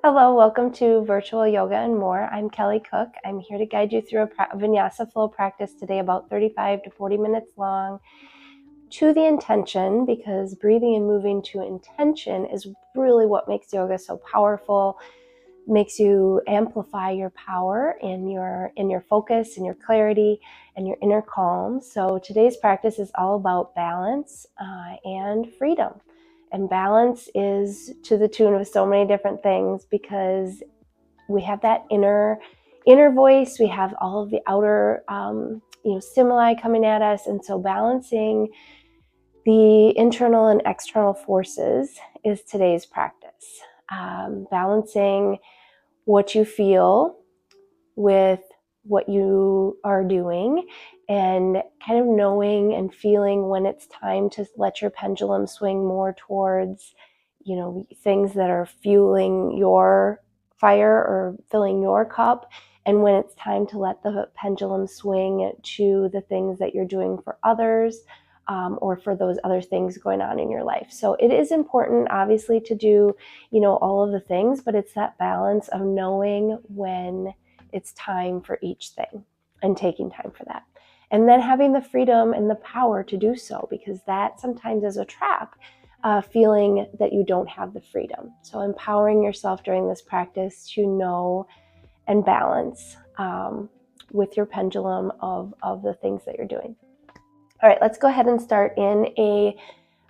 Hello, welcome to Virtual Yoga and More. I'm Kelly Cook. I'm here to guide you through a Vinyasa flow practice today, about 35 to 40 minutes long, to the intention, because breathing and moving to intention is really what makes yoga so powerful, makes you amplify your power in your focus and your clarity and your inner calm. So today's practice is all about balance and freedom. And balance is to the tune of so many different things, because we have that inner voice, we have all of the outer stimuli coming at us, and so balancing the internal and external forces is today's practice. Balancing what you feel with what you are doing, and kind of knowing and feeling when it's time to let your pendulum swing more towards, things that are fueling your fire or filling your cup, and when it's time to let the pendulum swing to the things that you're doing for others, or for those other things going on in your life. So it is important, obviously, to do, all of the things, but it's that balance of knowing when it's time for each thing and taking time for that. And then having the freedom and the power to do so, because that sometimes is a trap, feeling that you don't have the freedom. So empowering yourself during this practice to know and balance with your pendulum of the things that you're doing. All right, let's go ahead and start in a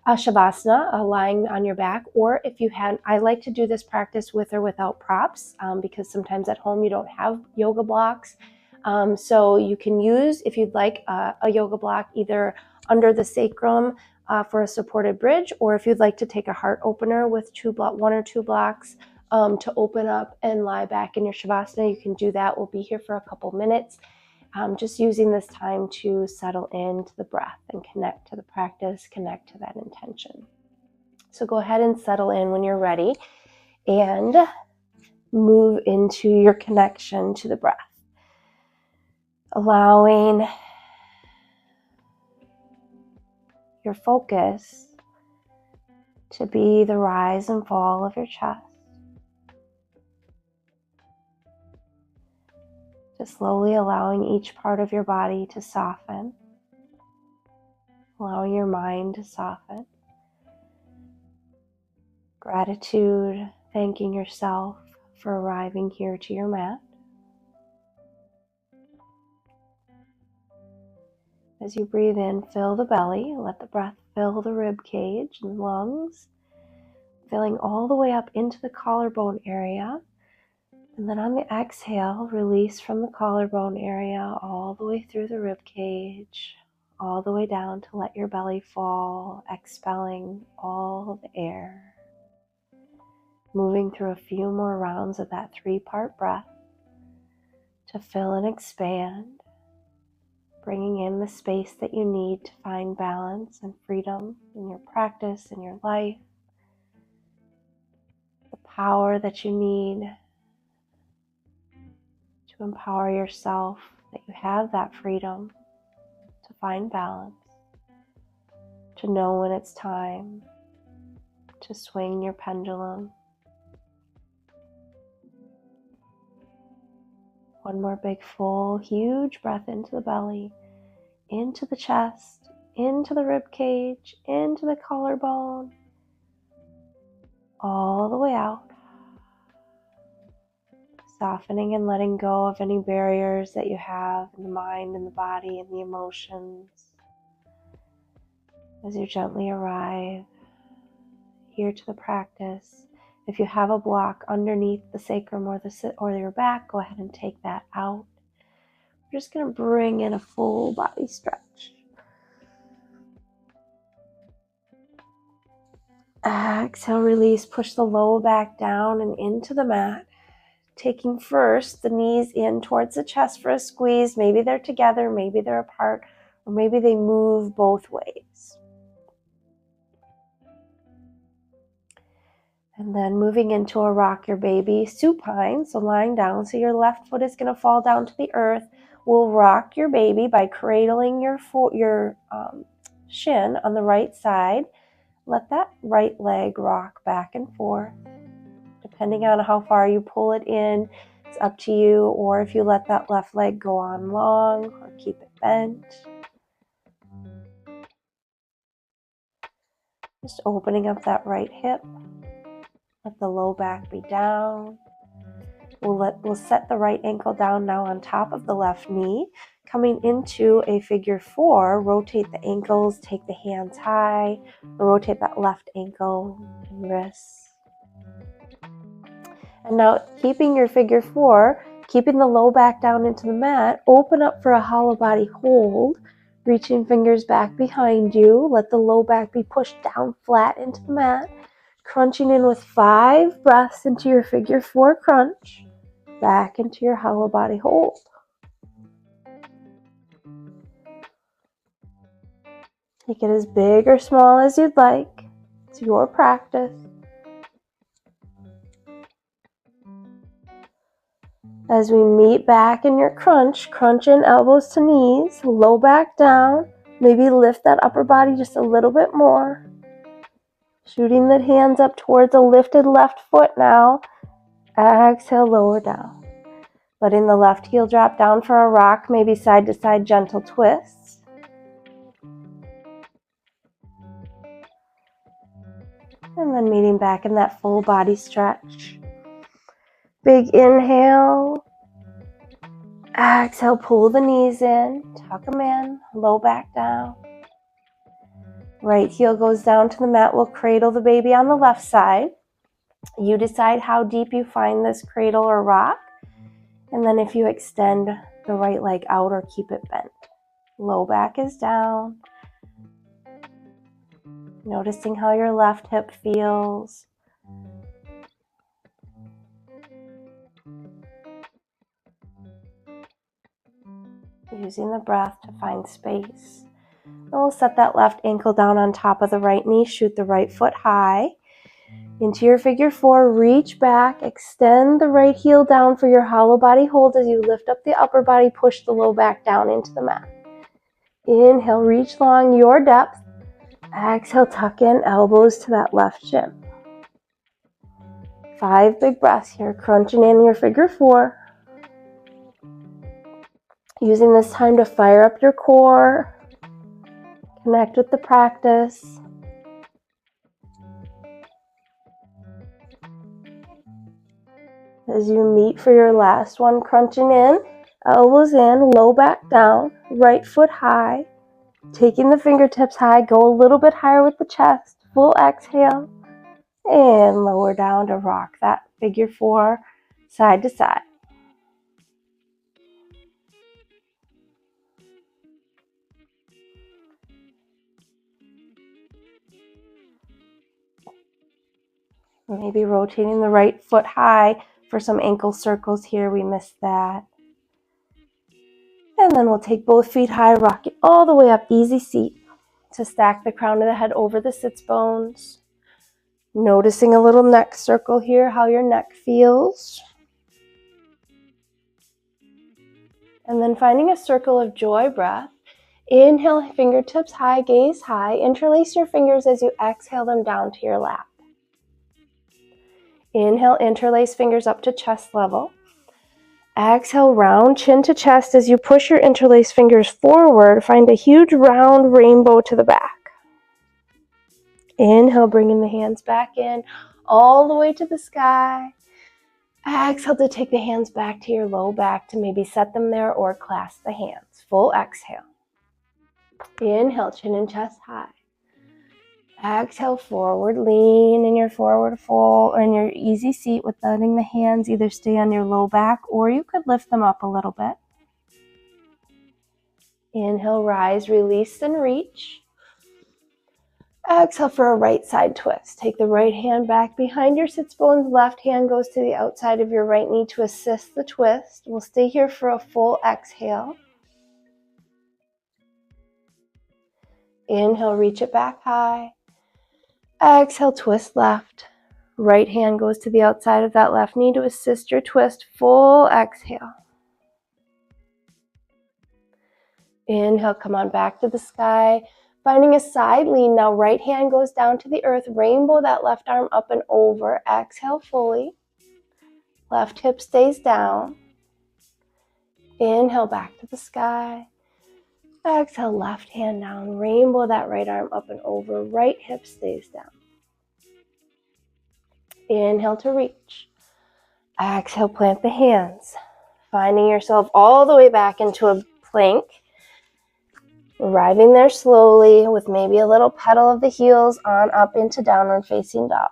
Shavasana, lying on your back, or if you had, I like to do this practice with or without props, because sometimes at home you don't have yoga blocks. So you can use, if you'd like, a yoga block either under the sacrum for a supported bridge, or if you'd like to take a heart opener with one or two blocks to open up and lie back in your Shavasana, you can do that. We'll be here for a couple minutes. Just using this time to settle into the breath and connect to the practice, connect to that intention. So go ahead and settle in when you're ready and move into your connection to the breath. Allowing your focus to be the rise and fall of your chest. Just slowly allowing each part of your body to soften, allowing your mind to soften. Gratitude, thanking yourself for arriving here to your mat. As you breathe in, fill the belly, let the breath fill the rib cage and lungs, filling all the way up into the collarbone area. And then on the exhale, release from the collarbone area all the way through the rib cage, all the way down to let your belly fall, expelling all the air. Moving through a few more rounds of that 3-part breath to fill and expand, bringing in the space that you need to find balance and freedom in your practice, in your life, the power that you need to empower yourself, that you have that freedom to find balance, to know when it's time to swing your pendulum. One more big, full, huge breath into the belly, into the chest, into the rib cage, into the collarbone, all the way out. Softening and letting go of any barriers that you have in the mind and the body and the emotions. As you gently arrive here to the practice, if you have a block underneath the sacrum or your back, go ahead and take that out. We're just going to bring in a full body stretch. Exhale, release, push the low back down and into the mat. Taking first the knees in towards the chest for a squeeze. Maybe they're together, maybe they're apart, or maybe they move both ways. And then moving into a rock your baby supine, so lying down. So your left foot is going to fall down to the earth. We'll rock your baby by cradling your shin on the right side. Let that right leg rock back and forth. Depending on how far you pull it in, it's up to you, or if you let that left leg go on long or keep it bent. Just opening up that right hip. Let the low back be down. We'll set the right ankle down now on top of the left knee. Coming into a figure 4, rotate the ankles, take the hands high, rotate that left ankle and wrist. And now keeping your figure 4, keeping the low back down into the mat, open up for a hollow body hold, reaching fingers back behind you. Let the low back be pushed down flat into the mat, crunching in with 5 breaths into your figure 4 crunch, back into your hollow body hold. Make it as big or small as you'd like. It's your practice. As we meet back in your crunch, crunch in elbows to knees, low back down. Maybe lift that upper body just a little bit more. Shooting the hands up towards a lifted left foot now. Exhale, lower down. Letting the left heel drop down for a rock, maybe side to side gentle twists. And then meeting back in that full body stretch. Big inhale. Exhale, pull the knees in, tuck them in, low back down. Right heel goes down to the mat. We'll cradle the baby on the left side. You decide how deep you find this cradle or rock. And then if you extend the right leg out or keep it bent. Low back is down. Noticing how your left hip feels. Using the breath to find space. And we'll set that left ankle down on top of the right knee. Shoot the right foot high. Into your figure 4, reach back, extend the right heel down for your hollow body hold as you lift up the upper body, push the low back down into the mat. Inhale, reach long, your depth. Exhale, tuck in, elbows to that left shin. 5 big breaths here, crunching in your figure 4. Using this time to fire up your core, connect with the practice. As you meet for your last one, crunching in, elbows in, low back down, right foot high, taking the fingertips high, go a little bit higher with the chest, full exhale, and lower down to rock that figure 4 side to side. Maybe rotating the right foot high for some ankle circles here. We missed that. And then we'll take both feet high, rock it all the way up, easy seat, to stack the crown of the head over the sits bones. Noticing a little neck circle here, how your neck feels. And then finding a circle of joy breath. Inhale, fingertips high, gaze high. Interlace your fingers as you exhale them down to your lap. Inhale, interlace fingers up to chest level. Exhale, round chin to chest as you push your interlaced fingers forward. Find a huge round rainbow to the back. Inhale, bringing the hands back in all the way to the sky. Exhale to take the hands back to your low back to maybe set them there or clasp the hands. Full exhale. Inhale, chin and chest high. Exhale, forward lean in your forward fold or in your easy seat with letting the hands either stay on your low back or you could lift them up a little bit. Inhale, rise, release, and reach. Exhale for a right side twist. Take the right hand back behind your sits bones. Left hand goes to the outside of your right knee to assist the twist. We'll stay here for a full exhale. Inhale, reach it back high. Exhale, twist left. Right hand goes to the outside of that left knee to assist your twist. Full exhale. Inhale, come on back to the sky. Finding a side lean now, right hand goes down to the earth, rainbow that left arm up and over, exhale fully, left hip stays down, inhale back to the sky, exhale left hand down, rainbow that right arm up and over, right hip stays down, inhale to reach, exhale plant the hands, finding yourself all the way back into a plank, arriving there slowly with maybe a little pedal of the heels on up into downward facing dog.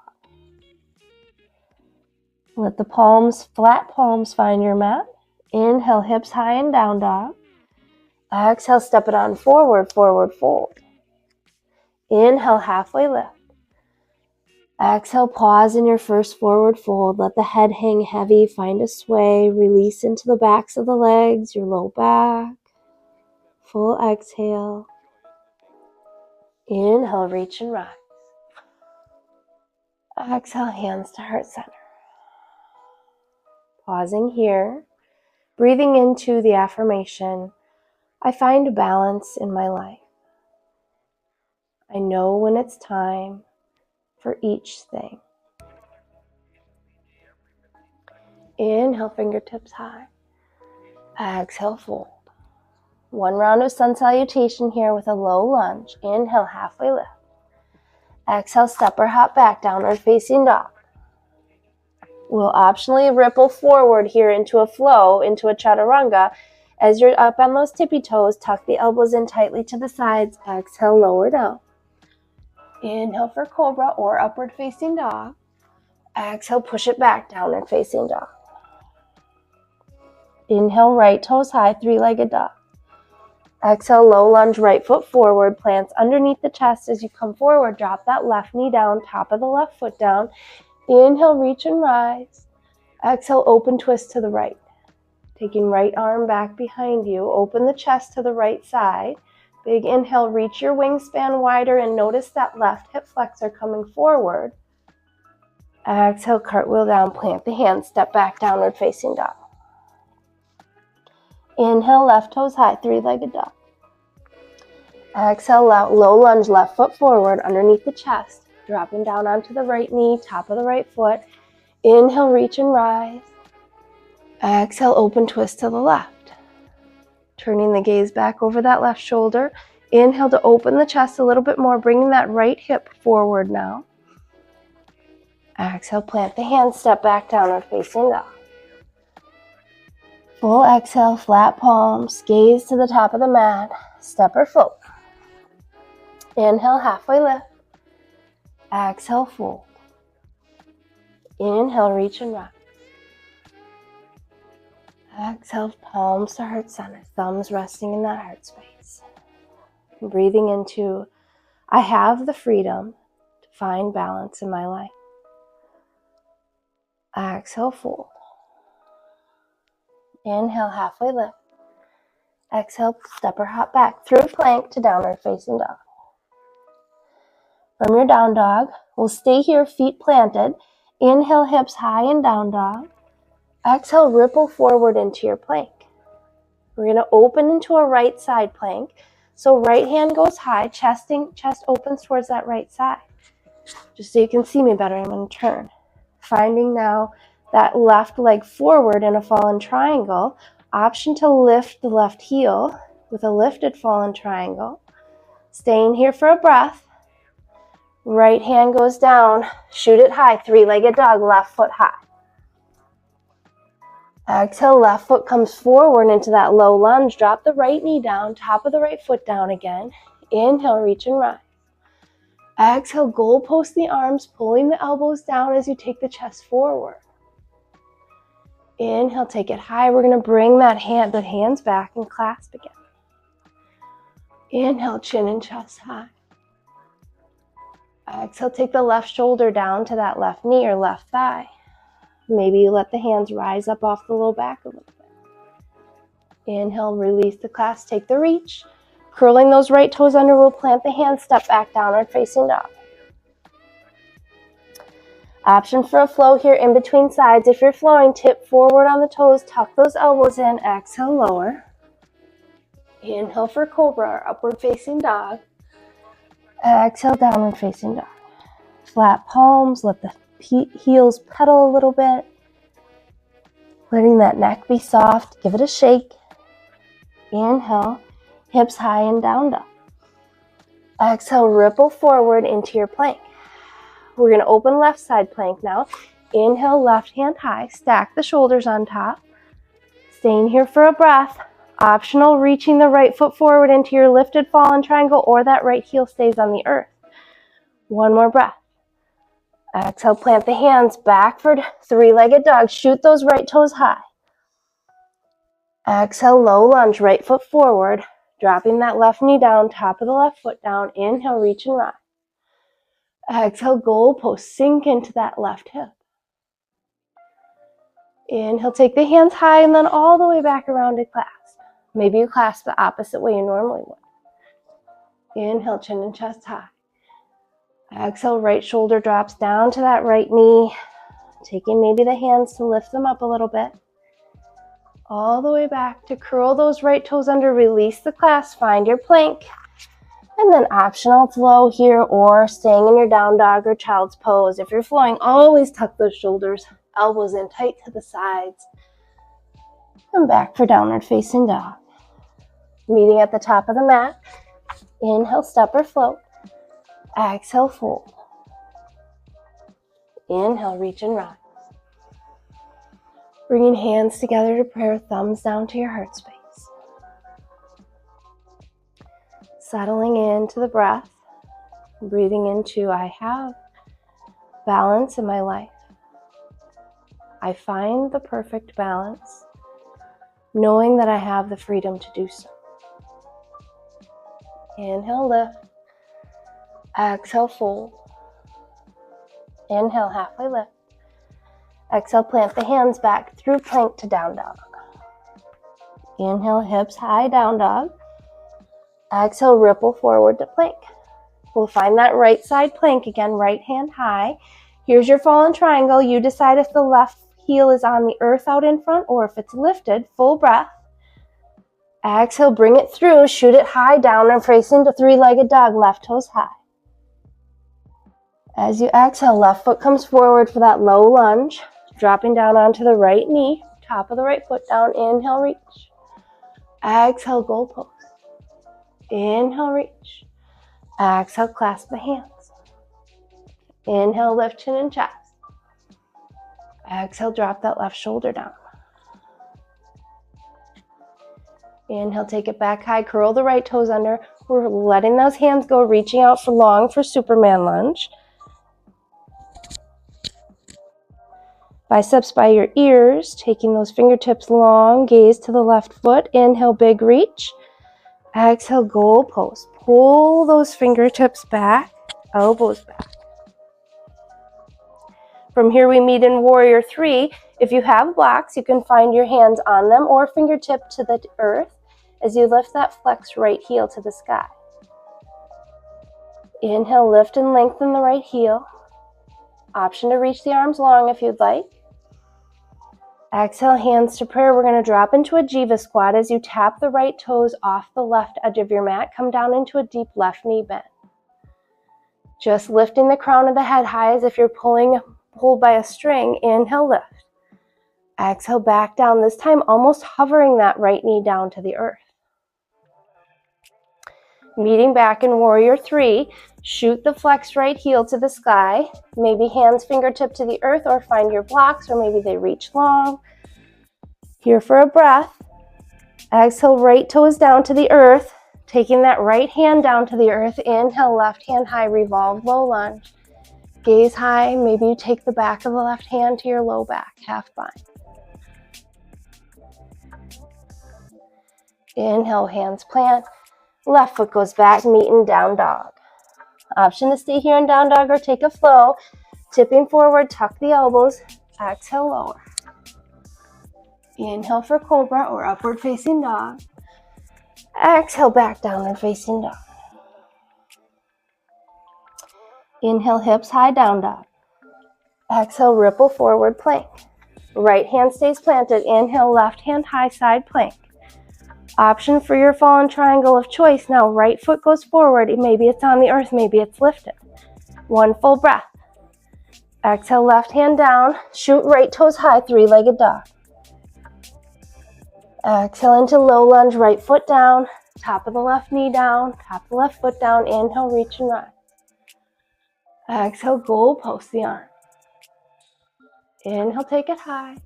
Let the palms, flat palms, find your mat. Inhale, hips high and down dog. Exhale, step it on forward, forward fold. Inhale, halfway lift. Exhale, pause in your first forward fold. Let the head hang heavy, find a sway, release into the backs of the legs, your low back. Full exhale. Inhale, reach and rise. Exhale, hands to heart center. Pausing here, breathing into the affirmation, I find balance in my life. I know when it's time for each thing. Inhale, fingertips high. Exhale, fold. One round of sun salutation here with a low lunge. Inhale, halfway lift. Exhale, step or hop back, downward facing dog. We'll optionally ripple forward here into a flow, into a chaturanga. As you're up on those tippy toes, tuck the elbows in tightly to the sides. Exhale, lower down. Inhale for cobra or upward facing dog. Exhale, push it back, downward facing dog. Inhale, right toes high, three-legged dog. Exhale, low lunge, right foot forward, plants underneath the chest as you come forward. Drop that left knee down, top of the left foot down. Inhale, reach and rise. Exhale, open twist to the right. Taking right arm back behind you, open the chest to the right side. Big inhale, reach your wingspan wider and notice that left hip flexor coming forward. Exhale, cartwheel down, plant the hands, step back, downward facing dog. Inhale, left toes high, three-legged dog. Exhale, low lunge, left foot forward, underneath the chest. Dropping down onto the right knee, top of the right foot. Inhale, reach and rise. Exhale, open twist to the left. Turning the gaze back over that left shoulder. Inhale to open the chest a little bit more, bringing that right hip forward now. Exhale, plant the hands, step back, downward facing dog. Full exhale, flat palms, gaze to the top of the mat, step or float. Inhale, halfway lift. Exhale, fold. Inhale, reach and rise. Exhale, palms to heart center, thumbs resting in that heart space. Breathing into, I have the freedom to find balance in my life. Exhale, fold. Inhale, halfway lift. Exhale, step or hop back through plank to downward facing dog. From your down dog, we'll stay here, feet planted. Inhale, hips high and down dog. Exhale, ripple forward into your plank. We're going to open into a right side plank. So right hand goes high, chest opens towards that right side. Just so you can see me better, I'm going to turn. Finding now that left leg forward in a fallen triangle. Option to lift the left heel with a lifted fallen triangle. Staying here for a breath. Right hand goes down, shoot it high, three-legged dog, left foot high. Exhale, left foot comes forward into that low lunge. Drop the right knee down, top of the right foot down again. Inhale, reach and rise. Exhale, goalpost the arms, pulling the elbows down as you take the chest forward. Inhale, take it high. We're going to bring the hands back and clasp again. Inhale, chin and chest high. Exhale, take the left shoulder down to that left knee or left thigh. Maybe you let the hands rise up off the low back a little bit. Inhale, release the clasp, take the reach. Curling those right toes under, we'll plant the hands, step back, downward facing dog. Option for a flow here in between sides. If you're flowing, tip forward on the toes, tuck those elbows in, exhale, lower. Inhale for cobra or upward facing dog. Exhale, downward facing dog. Flat palms, let the heels pedal a little bit. Letting that neck be soft, give it a shake. Inhale, hips high and down dog. Exhale, ripple forward into your plank. We're going to open left side plank now. Inhale, left hand high, stack the shoulders on top. Staying here for a breath. Optional, reaching the right foot forward into your lifted fallen triangle, or that right heel stays on the earth. One more breath. Exhale, plant the hands, backward, three-legged dog. Shoot those right toes high. Exhale, low lunge, right foot forward. Dropping that left knee down, top of the left foot down. Inhale, reach and rise. Exhale, goalpost, sink into that left hip. Inhale, take the hands high and then all the way back around to clasp. Maybe you clasp the opposite way you normally would. Inhale, chin and chest high. Exhale, right shoulder drops down to that right knee. Taking maybe the hands to lift them up a little bit. All the way back to curl those right toes under, release the clasp, find your plank. And then optional flow here or staying in your down dog or child's pose. If you're flowing, always tuck those shoulders, elbows in tight to the sides. And back for downward facing dog. Meeting at the top of the mat. Inhale, step or float. Exhale, fold. Inhale, reach and rise. Bringing hands together to prayer, thumbs down to your heart space. Settling into the breath, breathing into I have balance in my life. I find the perfect balance, knowing that I have the freedom to do so. Inhale, lift. Exhale, fold. Inhale, halfway lift. Exhale, plant the hands back through plank to down dog. Inhale, hips high, down dog. Exhale, ripple forward to plank. We'll find that right side plank again, right hand high. Here's your fallen triangle. You decide if the left heel is on the earth out in front or if it's lifted. Full breath. Exhale, bring it through, shoot it high, down and facing to three-legged dog, left toes high. As you exhale, left foot comes forward for that low lunge, dropping down onto the right knee, top of the right foot down. Inhale, reach. Exhale, goalpost. Inhale, reach. Exhale, clasp the hands. Inhale, lift chin and chest. Exhale, drop that left shoulder down. Inhale, take it back high, curl the right toes under. We're letting those hands go, reaching out for long for Superman lunge. Biceps by your ears, taking those fingertips long, gaze to the left foot. Inhale, big reach. Exhale, goalpost. Pull those fingertips back, elbows back. From here we meet in warrior three. If you have blocks, you can find your hands on them or fingertip to the earth as you lift that flex right heel to the sky. Inhale, lift and lengthen the right heel. Option to reach the arms long if you'd like. Exhale, hands to prayer. We're going to drop into a Jiva squat as you tap the right toes off the left edge of your mat. Come down into a deep left knee bend. Just lifting the crown of the head high as if you're pulled by a string. Inhale, lift. Exhale, back down. This time almost hovering that right knee down to the earth. Meeting back in warrior three. Shoot the flexed right heel to the sky. Maybe hands fingertip to the earth or find your blocks or maybe they reach long. Here for a breath. Exhale, right toes down to the earth. Taking that right hand down to the earth. Inhale, left hand high, revolve, low lunge. Gaze high. Maybe you take the back of the left hand to your low back, half bind. Inhale, hands plant. Left foot goes back, meet in down dog. Option to stay here in down dog or take a flow. Tipping forward, tuck the elbows. Exhale, lower. Inhale for cobra or upward facing dog. Exhale, back downward facing dog. Inhale, hips high, down dog. Exhale, ripple forward plank. Right hand stays planted. Inhale, left hand high, side plank. Option for your fallen triangle of choice. Now right foot goes forward. Maybe it's on the earth, maybe it's lifted. One full breath. Exhale, left hand down. Shoot right toes high, three-legged dog. Exhale into low lunge, right foot down. Top of the left knee down. Top of the left foot down. Inhale, reach and rise. Exhale, goal post the arm. Inhale, take it high.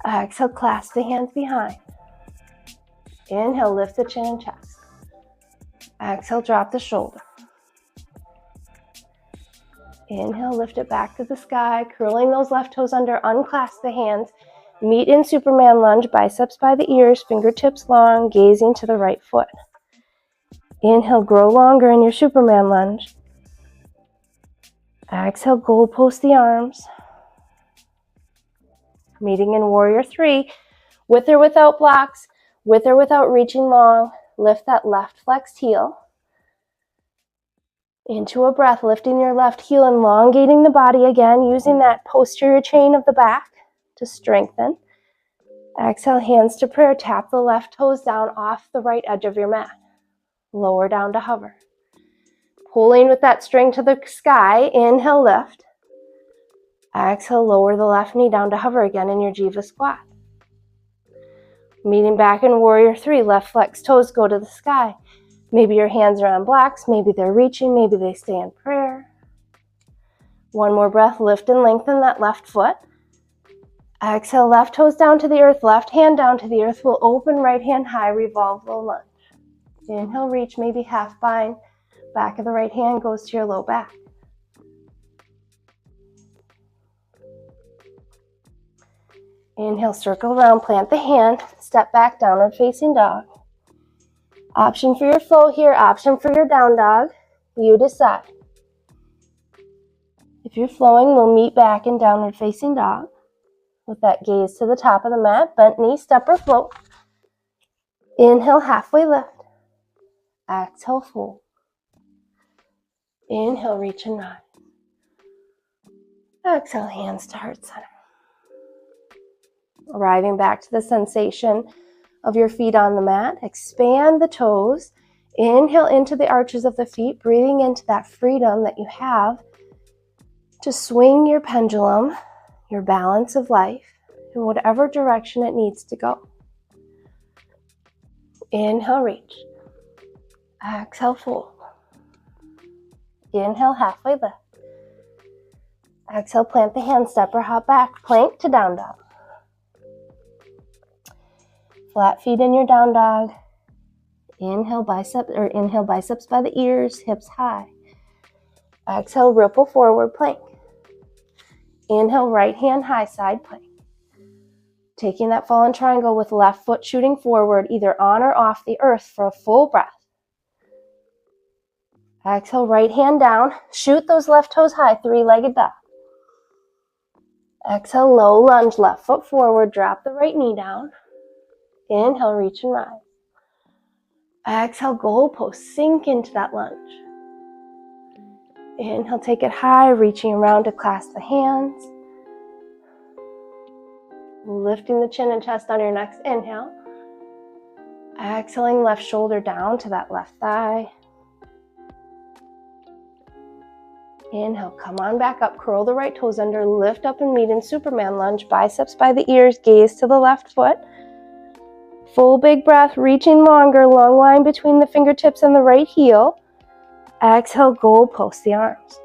Exhale, clasp the hands behind. Inhale, lift the chin and chest. Exhale, drop the shoulder. Inhale, lift it back to the sky, curling those left toes under, unclasp the hands. Meet in Superman lunge, biceps by the ears, fingertips long, gazing to the right foot. Inhale, grow longer in your Superman lunge. Exhale, goal post the arms. Meeting in warrior three, with or without blocks, with or without reaching long. Lift that left flexed heel. Into a breath, lifting your left heel, elongating the body again, using that posterior chain of the back to strengthen. Exhale, hands to prayer. Tap the left toes down off the right edge of your mat. Lower down to hover. Pulling with that string to the sky. Inhale, lift. Exhale, lower the left knee down to hover again in your Jiva squat. Meeting back in warrior three, left flex toes go to the sky. Maybe your hands are on blocks, maybe they're reaching, maybe they stay in prayer. One more breath, lift and lengthen that left foot. Exhale, left toes down to the earth, left hand down to the earth. We'll open right hand high, revolve low lunge. Inhale, reach, maybe half bind. Back of the right hand goes to your low back. Inhale, circle around, plant the hand, step back, downward facing dog. Option for your flow here, option for your down dog. You decide. If you're flowing, we'll meet back in downward facing dog. With that gaze to the top of the mat, bent knee, step or float. Inhale, halfway lift. Exhale, fold. Inhale, reach and rise. Exhale, hands to heart center. Arriving back to the sensation of your feet on the mat. Expand the toes. Inhale into the arches of the feet, breathing into that freedom that you have to swing your pendulum, your balance of life, in whatever direction it needs to go. Inhale, reach. Exhale, fold. Inhale, halfway lift. Exhale, plant the hand, step or hop back, plank to down dog. Flat feet in your down dog. Inhale, biceps by the ears, hips high. Exhale, ripple forward plank. Inhale, right hand high side plank. Taking that fallen triangle with left foot shooting forward, either on or off the earth for a full breath. Exhale, right hand down. Shoot those left toes high, three-legged dog. Exhale, low lunge, left foot forward, drop the right knee down. Inhale, reach and rise. Exhale, goal post, sink into that lunge. Inhale, take it high, reaching around to clasp the hands. Lifting the chin and chest on your next inhale. Exhaling, left shoulder down to that left thigh. Inhale, come on back up, curl the right toes under, lift up and meet in Superman lunge, biceps by the ears, gaze to the left foot. Full big breath, reaching longer, long line between the fingertips and the right heel. Exhale, goal post the arms.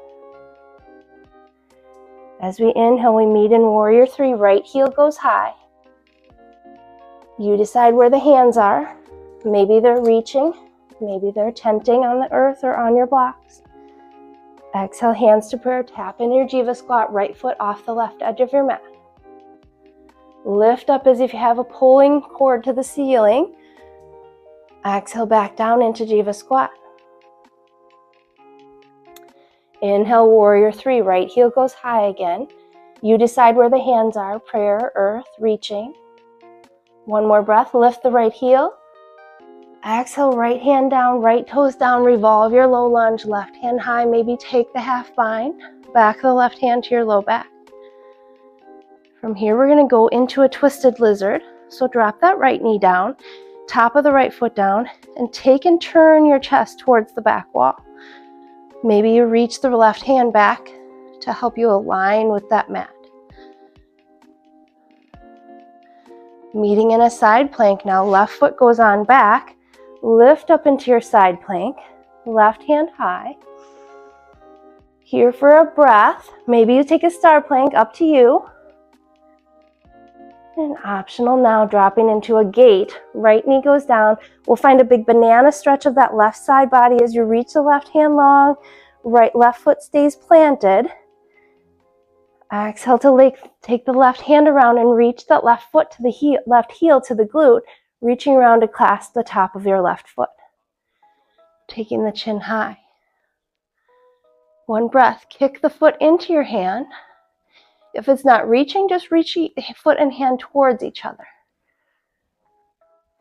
As we inhale, we meet in warrior three, right heel goes high. You decide where the hands are. Maybe they're reaching, maybe they're tenting on the earth or on your blocks. Exhale, hands to prayer, tap into your Jiva squat, right foot off the left edge of your mat. Lift up as if you have a pulling cord to the ceiling. Exhale, back down into Jiva squat. Inhale, warrior three, right heel goes high again. You decide where the hands are, prayer, earth, reaching. One more breath, lift the right heel. Exhale, right hand down, right toes down, revolve your low lunge, left hand high, maybe take the half bind, back of the left hand to your low back. From here, we're gonna go into a twisted lizard. So drop that right knee down, top of the right foot down, and take and turn your chest towards the back wall. Maybe you reach the left hand back to help you align with that mat. Meeting in a side plank now. Left foot goes on back. Lift up into your side plank. Left hand high. Here for a breath. Maybe you take a star plank, up to you. And optional now, dropping into a gate. Right knee goes down. We'll find a big banana stretch of that left side body as you reach the left hand long. Left foot stays planted. Exhale to take the left hand around and reach that left foot to the left heel to the glute, reaching around to clasp the top of your left foot. Taking the chin high. One breath, kick the foot into your hand. If it's not reaching, just reach the foot and hand towards each other.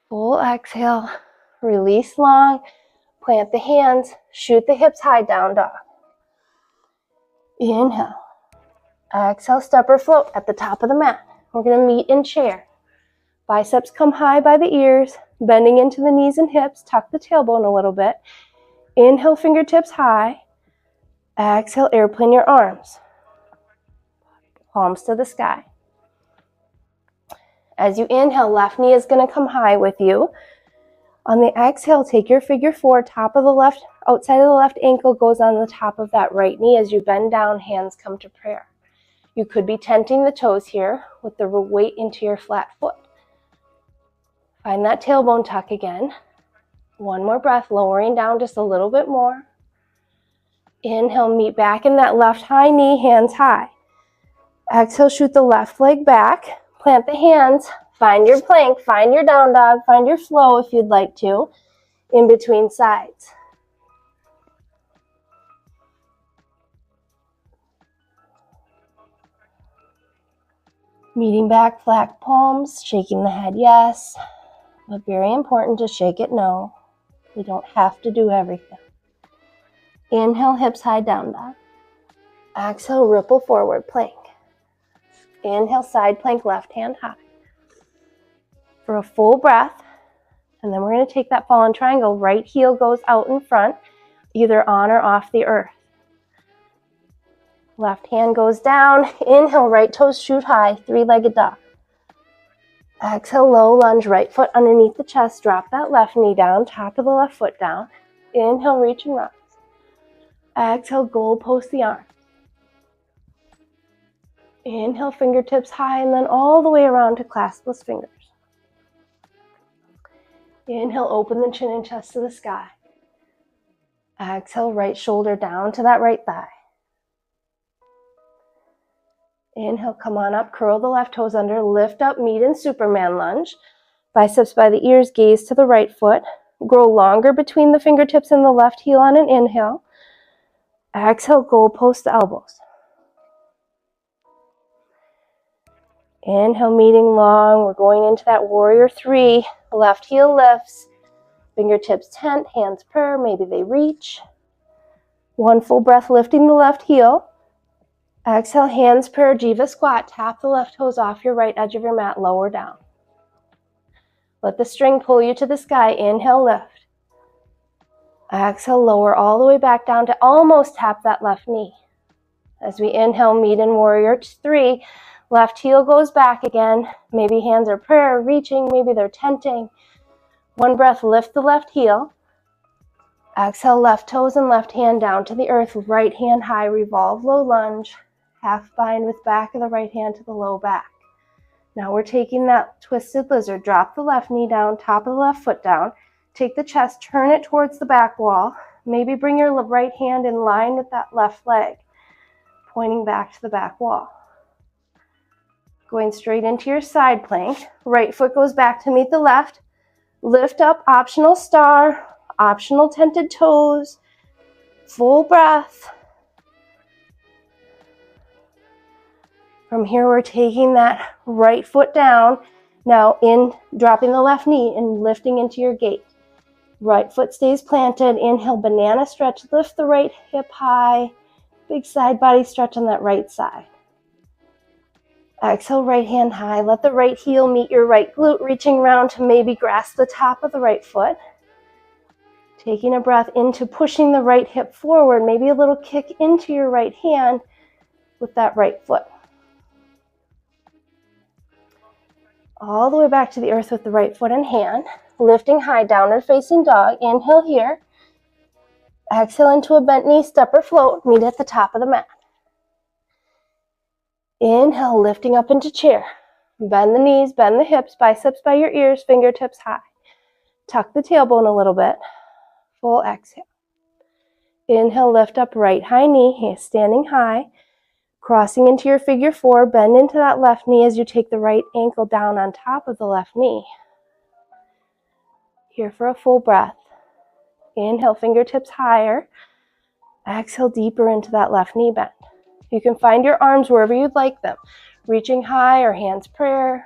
Full exhale, release long, plant the hands, shoot the hips high, down dog. Inhale. Exhale, step or float at the top of the mat. We're going to meet in chair. Biceps come high by the ears, bending into the knees and hips. Tuck the tailbone a little bit. Inhale, fingertips high. Exhale, airplane your arms. Palms to the sky. As you inhale, left knee is going to come high with you. On the exhale, take your figure four. Top of the left, outside of the left ankle goes on the top of that right knee. As you bend down, hands come to prayer. You could be tenting the toes here with the weight into your flat foot. Find that tailbone tuck again. One more breath, lowering down just a little bit more. Inhale, meet back in that left high knee, hands high. Exhale, shoot the left leg back. Plant the hands. Find your plank, find your down dog, find your flow if you'd like to, in between sides. Meeting back, flat palms, shaking the head yes, but very important to shake it no. We don't have to do everything. Inhale, hips high, down dog. Exhale, ripple forward, plank. Inhale, side plank, left hand high. For a full breath, and then we're going to take that fallen triangle. Right heel goes out in front, either on or off the earth. Left hand goes down. Inhale, right toes shoot high, three-legged dog. Exhale, low lunge, right foot underneath the chest. Drop that left knee down, top of the left foot down. Inhale, reach and rise. Exhale, goal post the arm. Inhale, fingertips high, and then all the way around to claspless fingers. Inhale, open the chin and chest to the sky. Exhale, right shoulder down to that right thigh. Inhale, come on up, curl the left toes under, lift up, meet in Superman lunge. Biceps by the ears, gaze to the right foot. Grow longer between the fingertips and the left heel on an inhale. Exhale, goal post the elbows. Inhale, meeting long. We're going into that warrior three. Left heel lifts. Fingertips tent, hands prayer. Maybe they reach. One full breath, lifting the left heel. Exhale, hands prayer, Jiva squat. Tap the left toes off your right edge of your mat, lower down. Let the string pull you to the sky. Inhale, lift. Exhale, lower all the way back down to almost tap that left knee. As we inhale, meet in warrior three. Left heel goes back again. Maybe hands are prayer, reaching. Maybe they're tenting. One breath, lift the left heel. Exhale, left toes and left hand down to the earth. Right hand high, revolve, low lunge. Half bind with back of the right hand to the low back. Now we're taking that twisted lizard. Drop the left knee down, top of the left foot down. Take the chest, turn it towards the back wall. Maybe bring your right hand in line with that left leg, pointing back to the back wall. Going straight into your side plank. Right foot goes back to meet the left. Lift up, optional star, optional tented toes. Full breath. From here, we're taking that right foot down. Now dropping the left knee and lifting into your gate. Right foot stays planted. Inhale, banana stretch. Lift the right hip high. Big side body stretch on that right side. Exhale, right hand high. Let the right heel meet your right glute, reaching around to maybe grasp the top of the right foot. Taking a breath into pushing the right hip forward, maybe a little kick into your right hand with that right foot. All the way back to the earth with the right foot and hand. Lifting high, downward facing dog. Inhale here. Exhale into a bent knee, step or float. Meet at the top of the mat. Inhale, lifting up into chair. Bend the knees, bend the hips, biceps by your ears, fingertips high. Tuck the tailbone a little bit. Full exhale. Inhale, lift up right high knee, standing high. Crossing into your figure four, bend into that left knee as you take the right ankle down on top of the left knee. Here for a full breath. Inhale, fingertips higher. Exhale, deeper into that left knee bend. You can find your arms wherever you'd like them. Reaching high or hands prayer.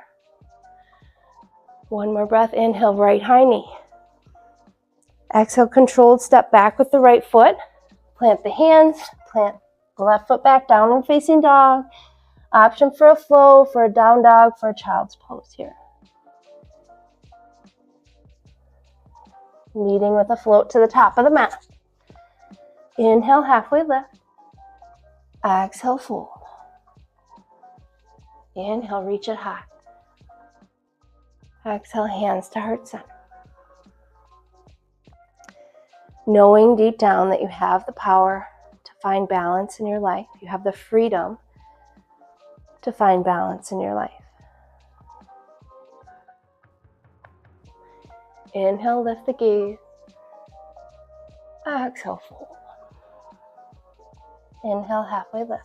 One more breath. Inhale, right high knee. Exhale, controlled step back with the right foot. Plant the hands. Plant the left foot back, downward facing dog. Option for a flow, for a down dog, for a child's pose here. Leading with a float to the top of the mat. Inhale, halfway lift. Exhale, fold. Inhale, reach it high. Exhale, hands to heart center. Knowing deep down that you have the power to find balance in your life. You have the freedom to find balance in your life. Inhale, lift the gaze. Exhale, fold. Inhale, halfway lift.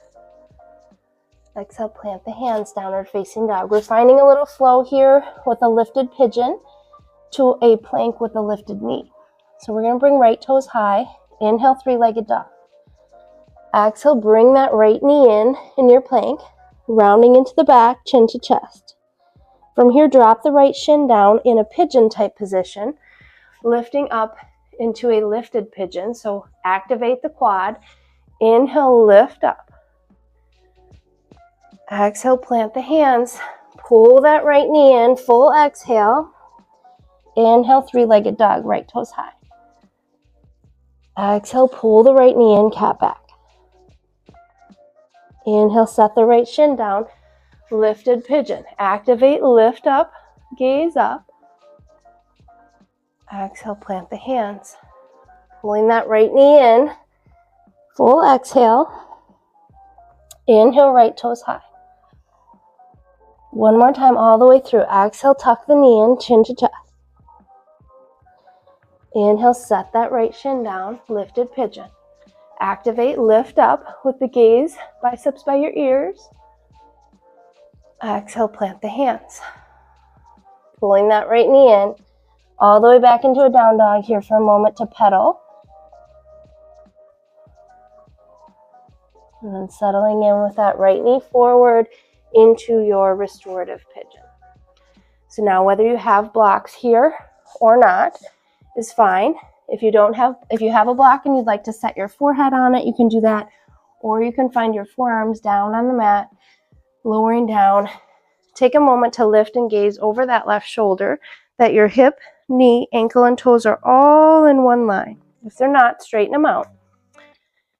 Exhale, plant the hands, downward facing dog. We're finding a little flow here with a lifted pigeon to a plank with a lifted knee. So we're going to bring right toes high. Inhale, three-legged dog. Exhale, bring that right knee in your plank, rounding into the back, chin to chest. From here, drop the right shin down in a pigeon type position, lifting up into a lifted pigeon. So activate the quad. Inhale, lift up. Exhale, plant the hands. Pull that right knee in, full exhale. Inhale, three-legged dog, right toes high. Exhale, pull the right knee in, cat back. Inhale, set the right shin down, lifted pigeon. Activate, lift up, gaze up. Exhale, plant the hands. Pulling that right knee in, full exhale. Inhale, right toes high. One more time all the way through. Exhale, tuck the knee in, chin to chest. Inhale, set that right shin down, lifted pigeon. Activate, lift up with the gaze, biceps by your ears. Exhale, plant the hands. Pulling that right knee in, all the way back into a down dog here for a moment to pedal. And then settling in with that right knee forward into your restorative pigeon. So now whether you have blocks here or not is fine. If you have a block and you'd like to set your forehead on it, you can do that. Or you can find your forearms down on the mat, lowering down. Take a moment to lift and gaze over that left shoulder, that your hip, knee, ankle, and toes are all in one line. If they're not, straighten them out.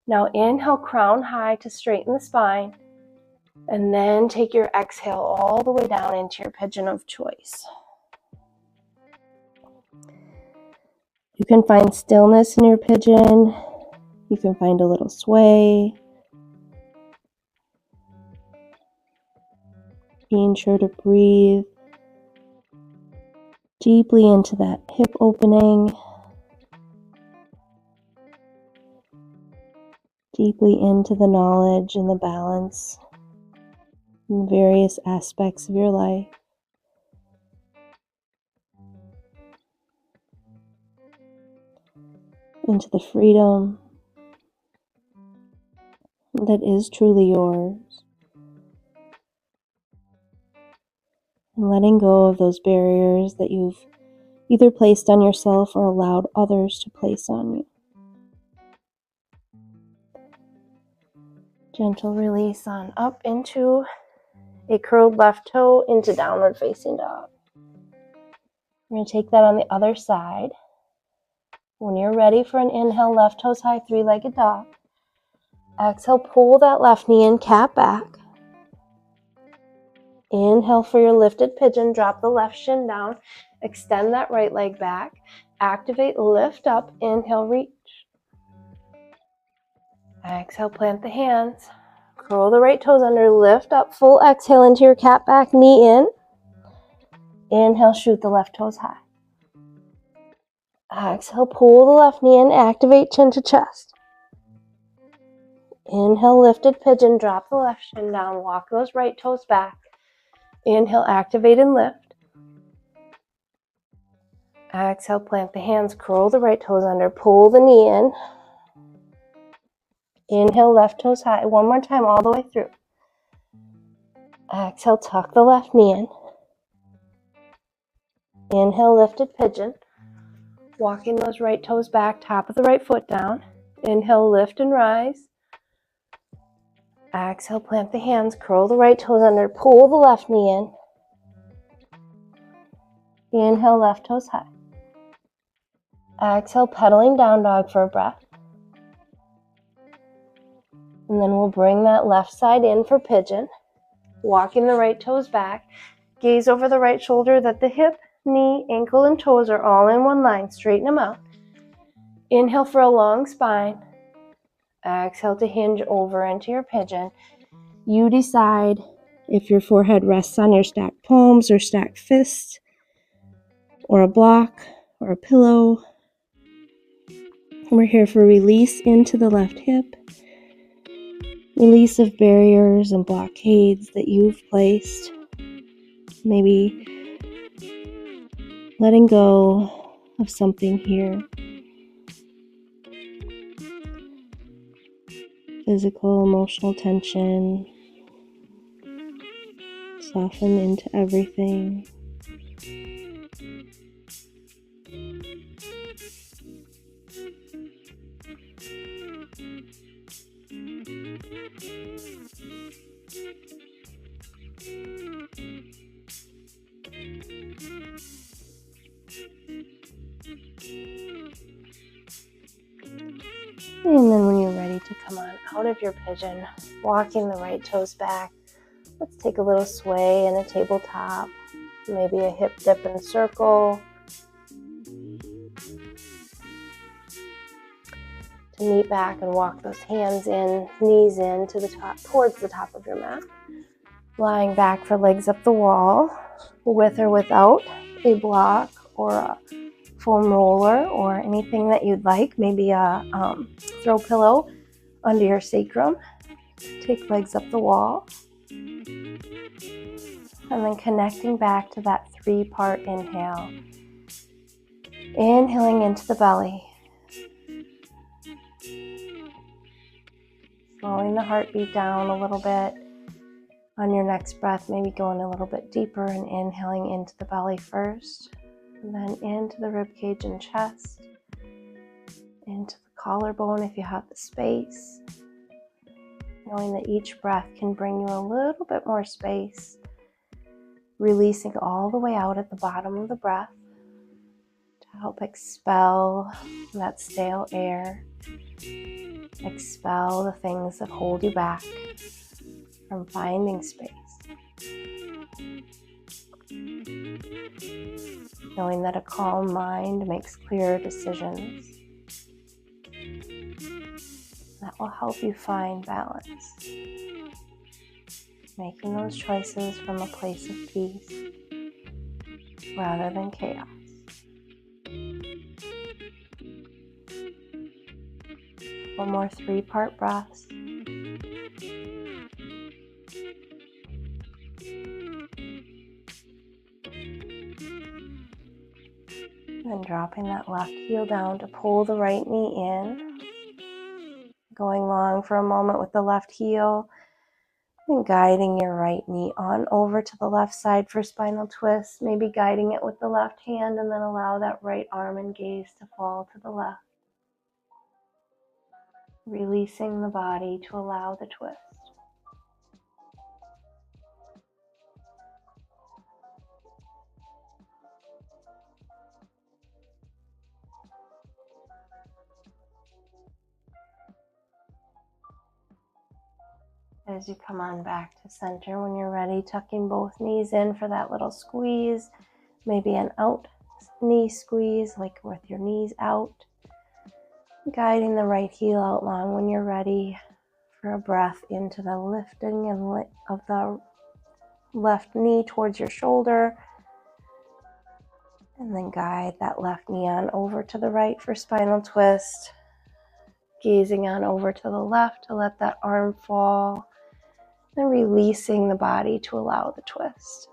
Now inhale, crown high to straighten the spine. And then take your exhale all the way down into your pigeon of choice. You can find stillness in your pigeon. You can find a little sway. Being sure to breathe deeply into that hip opening. Deeply into the knowledge and the balance in various aspects of your life. Into the freedom that is truly yours. And letting go of those barriers that you've either placed on yourself or allowed others to place on you. Gentle release on up into a curled left toe into downward facing dog. We're going to take that on the other side. When you're ready for an inhale, left toes high, three-legged dog. Exhale, pull that left knee in, cat back. Inhale for your lifted pigeon, drop the left shin down, extend that right leg back, activate, lift up, inhale, reach. Exhale, plant the hands, curl the right toes under, lift up, full exhale into your cat back, knee in. Inhale, shoot the left toes high. Exhale, pull the left knee in, activate, chin to chest. Inhale, lifted pigeon, drop the left shin down, walk those right toes back. Inhale, activate and lift. Exhale, plant the hands, curl the right toes under, pull the knee in. Inhale, left toes high. One more time, all the way through. Exhale, tuck the left knee in. Inhale, lifted pigeon. Walking those right toes back, top of the right foot down. Inhale, lift and rise. Exhale, plant the hands, curl the right toes under, pull the left knee in. Inhale, left toes high. Exhale, pedaling down dog for a breath. And then we'll bring that left side in for pigeon. Walking the right toes back. Gaze over the right shoulder that the hip, knee, ankle, and toes are all in one line. Straighten them out. Inhale for a long spine. Exhale to hinge over into your pigeon. You decide if your forehead rests on your stacked palms or stacked fists, or a block, or a pillow. We're here for release into the left hip. Release of barriers and blockades that you've placed. Maybe letting go of something here. Physical, emotional tension. Soften into everything. And then when you're ready to come on out of your pigeon, walking the right toes back, let's take a little sway and a tabletop, maybe a hip dip and circle. To meet back and walk those hands in, knees in to the top, towards the top of your mat. Lying back for legs up the wall, with or without a block or a foam roller or anything that you'd like. Maybe a throw pillow under your sacrum. Take legs up the wall. And then connecting back to that 3-part inhale. Inhaling into the belly. Slowing the heartbeat down a little bit. On your next breath, maybe going a little bit deeper and inhaling into the belly first. And then into the rib cage and chest. Into the collarbone if you have the space. Knowing that each breath can bring you a little bit more space. Releasing all the way out at the bottom of the breath to help expel that stale air. Expel the things that hold you back from finding space. Knowing that a calm mind makes clearer decisions. That will help you find balance. Making those choices from a place of peace rather than chaos. One more 3-part breaths. And dropping that left heel down to pull the right knee in. Going long for a moment with the left heel. And guiding your right knee on over to the left side for spinal twist. Maybe guiding it with the left hand and then allow that right arm and gaze to fall to the left. Releasing the body to allow the twist. as you come on back to center, when you're ready, tucking both knees in for that little squeeze, maybe an out knee squeeze, like with your knees out. Guiding the right heel out long when you're ready for a breath into the lifting of the left knee towards your shoulder. And then guide that left knee on over to the right for spinal twist. Gazing on over to the left to let that arm fall. Then releasing the body to allow the twist.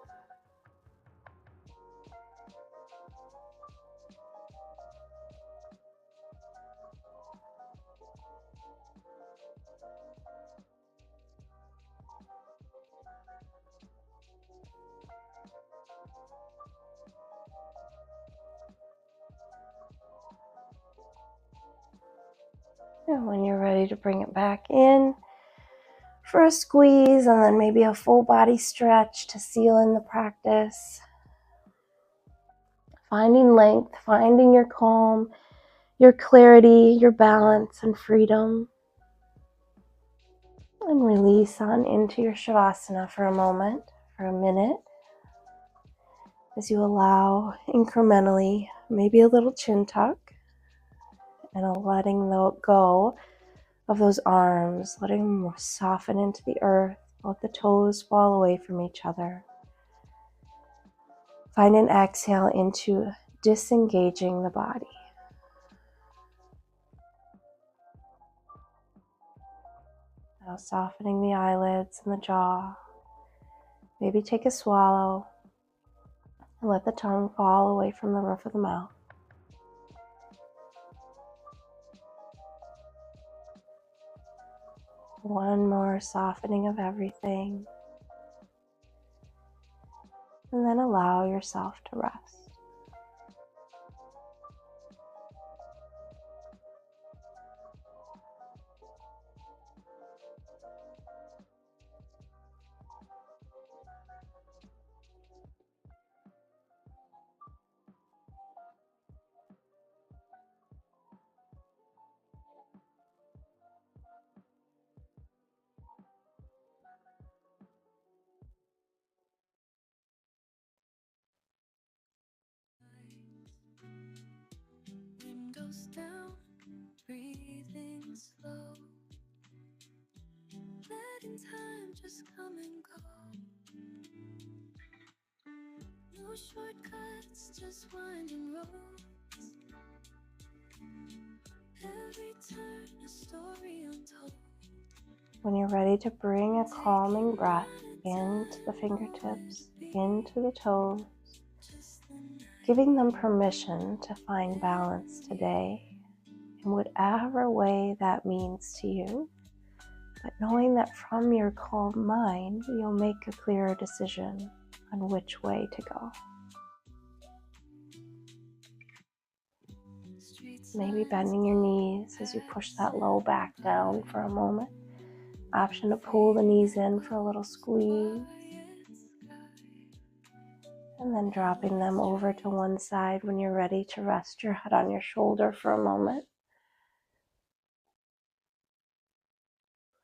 And when you're ready to bring it back in for a squeeze and then maybe a full body stretch to seal in the practice. Finding length, finding your calm, your clarity, your balance and freedom. And release on into your Shavasana for a moment, for a minute. As you allow incrementally, maybe a little chin tuck. And a letting go of those arms, letting them soften into the earth, let the toes fall away from each other. Find an exhale into disengaging the body. Now softening the eyelids and the jaw. Maybe take a swallow and let the tongue fall away from the roof of the mouth. One more softening of everything. And then allow yourself to rest. Windows down, breathing slow, letting time just come and go. No shortcuts, just winding roads. Every turn a story untold. When you're ready to bring a calming breath into the fingertips, into the toes, giving them permission to find balance today in whatever way that means to you, but knowing that from your calm mind, you'll make a clearer decision on which way to go. Maybe bending your knees as you push that low back down for a moment. Option to pull the knees in for a little squeeze. And then dropping them over to one side when you're ready to rest your head on your shoulder for a moment.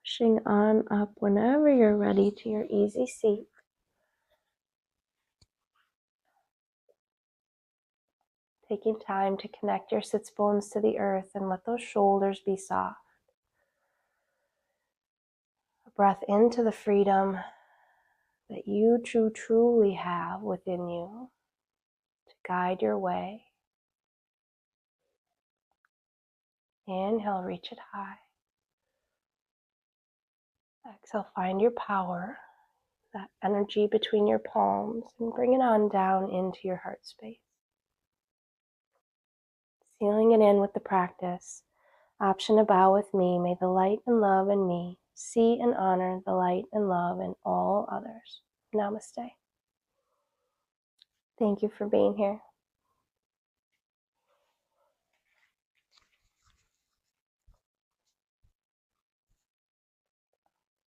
Pushing on up whenever you're ready to your easy seat. Taking time to connect your sits bones to the earth and let those shoulders be soft. A breath into the freedom that you truly have within you to guide your way. Inhale, reach it high. Exhale, find your power, that energy between your palms, and bring it on down into your heart space. Sealing it in with the practice. Option to bow with me. May the light and love in me see and honor the light and love in all others. Namaste. Thank you for being here.